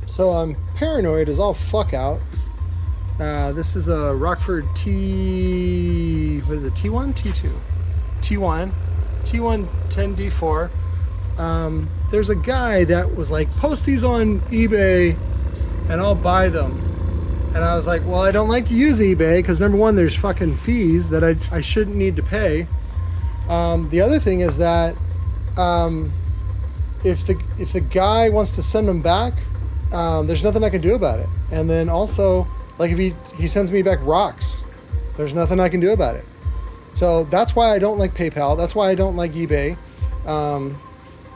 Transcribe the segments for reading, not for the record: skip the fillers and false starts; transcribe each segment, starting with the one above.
So I'm paranoid as all fuck out. This is a Rockford what is it, T1? T2? T1. T110D4. There's a guy that was like, post these on eBay and I'll buy them. And I was like, well, I don't like to use eBay because number one, there's fucking fees that I shouldn't need to pay. The other thing is that if the guy wants to send them back, there's nothing I can do about it. And then also, like if he sends me back rocks, there's nothing I can do about it. So that's why I don't like PayPal. That's why I don't like eBay.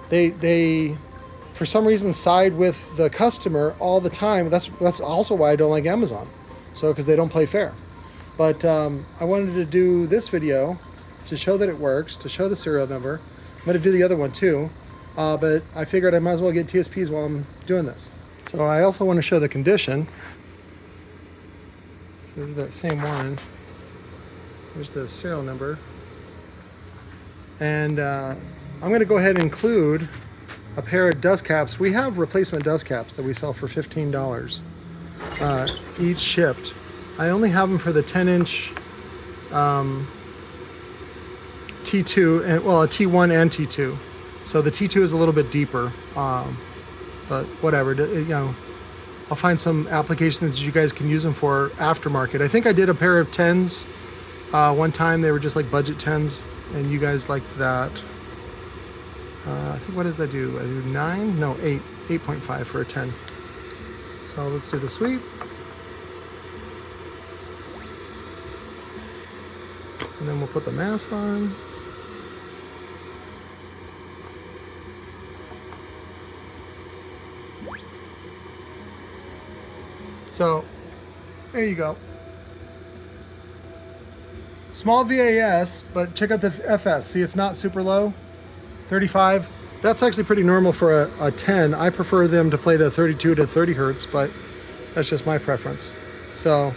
They for some reason side with the customer all the time. That's also why I don't like Amazon. So because they don't play fair. But I wanted to do this video to show that it works, to show the serial number. I'm going to do the other one too. But I figured I might as well get TSPs while I'm doing this. So I also want to show the condition. So this is that same one. Here's the serial number. And I'm going to go ahead and include a pair of dust caps. We have replacement dust caps that we sell for $15 each shipped. I only have them for the 10-inch T2, and well, a T1 and T2. So the T2 is a little bit deeper, but whatever. You know, I'll find some applications that you guys can use them for aftermarket. I think I did a pair of 10s one time. They were just like budget 10s, and you guys liked that. I think, what does I do? I do 9? No, 8. 8.5 for a 10. So let's do the sweep. And then we'll put the mask on. So there you go. Small VAS, but check out the FS. See, it's not super low. 35. That's actually pretty normal for a 10. I prefer them to play to 32 to 30 hertz, but that's just my preference. So,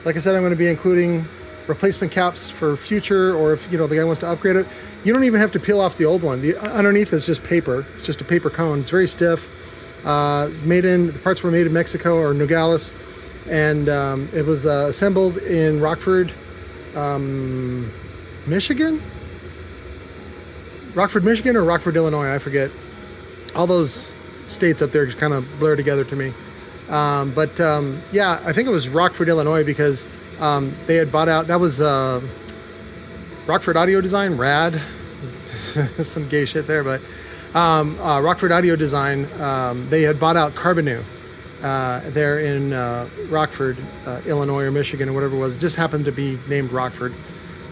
like I said, I'm going to be including replacement caps for future, or if the guy wants to upgrade it. You don't even have to peel off the old one. The underneath is just paper. It's just a paper cone. It's very stiff. The parts were made in Mexico or Nogales, and it was assembled in Rockford, Michigan? Rockford, Michigan or Rockford, Illinois, I forget. All those states up there just kind of blur together to me. Yeah, I think it was Rockford, Illinois, because they had bought out, that was Rockford Audio Design, rad. Some gay shit there, but Rockford Audio Design, they had bought out Carbonu there in Rockford, Illinois or Michigan or whatever it was. It just happened to be named Rockford.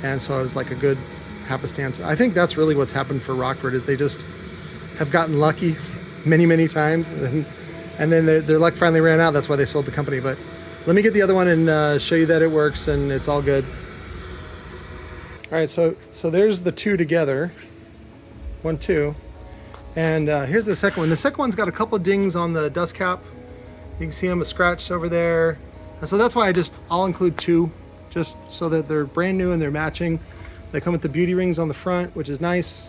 And so it was like a good happenstance. I think that's really what's happened for Rockford, is they just have gotten lucky many, many times, and then their luck finally ran out. That's why they sold the company. But let me get the other one and show you that it works and it's all good. All right, so there's the two together. 1, 2. And here's the second one. The second one's got a couple of dings on the dust cap. You can see them, a scratch over there. And so that's why I'll include 2, just so that they're brand new and they're matching. They come with the beauty rings on the front, which is nice.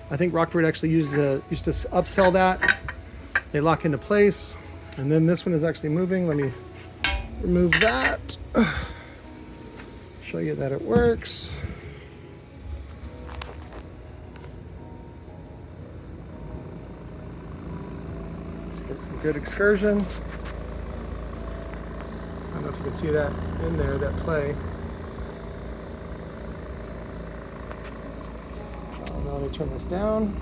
I think Rockford actually used to upsell that. They lock into place. And then this one is actually moving. Let me remove that. Show you that it works. Let's get some good excursion. I don't know if you can see that in there, that play. Now let me turn this down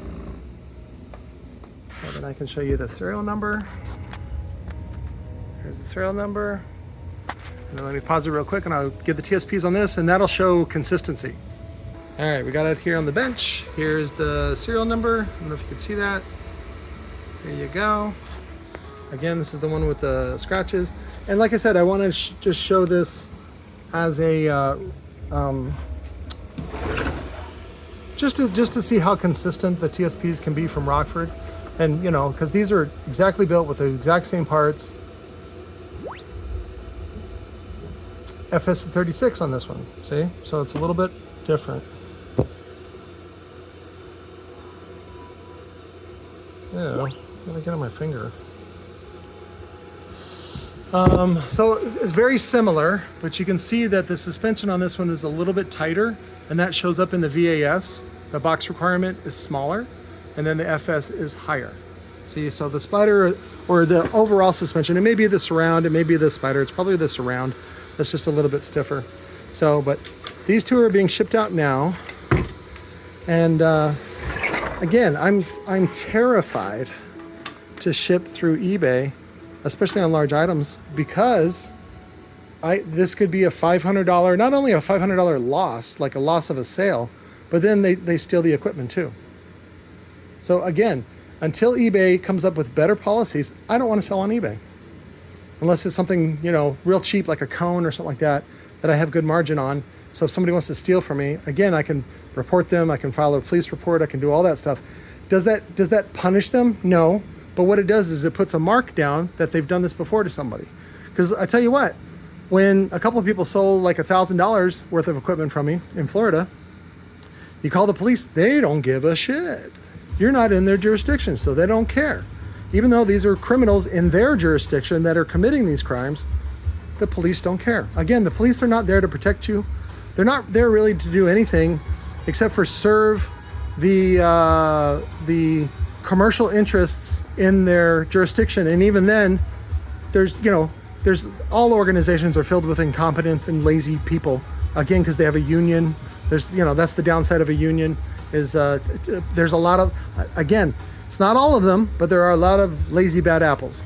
so that I can show you the serial number. Here's the serial number. And then let me pause it real quick and I'll give the TSPs on this, and that'll show consistency. All right, we got it here on the bench. Here's the serial number. I don't know if you can see that. There you go. Again, this is the one with the scratches. And like I said, I want to just show this as a just to see how consistent the TSPs can be from Rockford. And because these are exactly built with the exact same parts. FS36 on this one, see? So it's a little bit different. Ew, I'm gonna get on my finger. So it's very similar, but you can see that the suspension on this one is a little bit tighter, and that shows up in the VAS. The box requirement is smaller, and then the FS is higher. See, so the Spider, or the overall suspension, it may be the Surround, it may be the Spider, it's probably the Surround that's just a little bit stiffer. So, but these two are being shipped out now, and again, I'm terrified to ship through eBay, especially on large items, because this could be a $500, not only a $500 loss, like a loss of a sale, but then they steal the equipment too. So again, until eBay comes up with better policies, I don't want to sell on eBay. Unless it's something, you know, real cheap, like a cone or something like that, that I have good margin on. So if somebody wants to steal from me, again, I can report them, I can file a police report, I can do all that stuff. Does that punish them? No. But what it does is it puts a mark down that they've done this before to somebody. Because I tell you what, when a couple of people sold like $1,000 worth of equipment from me in Florida, you call the police, they don't give a shit. You're not in their jurisdiction, so they don't care. Even though these are criminals in their jurisdiction that are committing these crimes, the police don't care. Again, the police are not there to protect you. They're not there really to do anything except for serve the commercial interests in their jurisdiction. And even then, there's all organizations are filled with incompetence and lazy people. Again, because they have a union. That's the downside of a union. Is there's a lot of, again, it's not all of them, but there are a lot of lazy bad apples.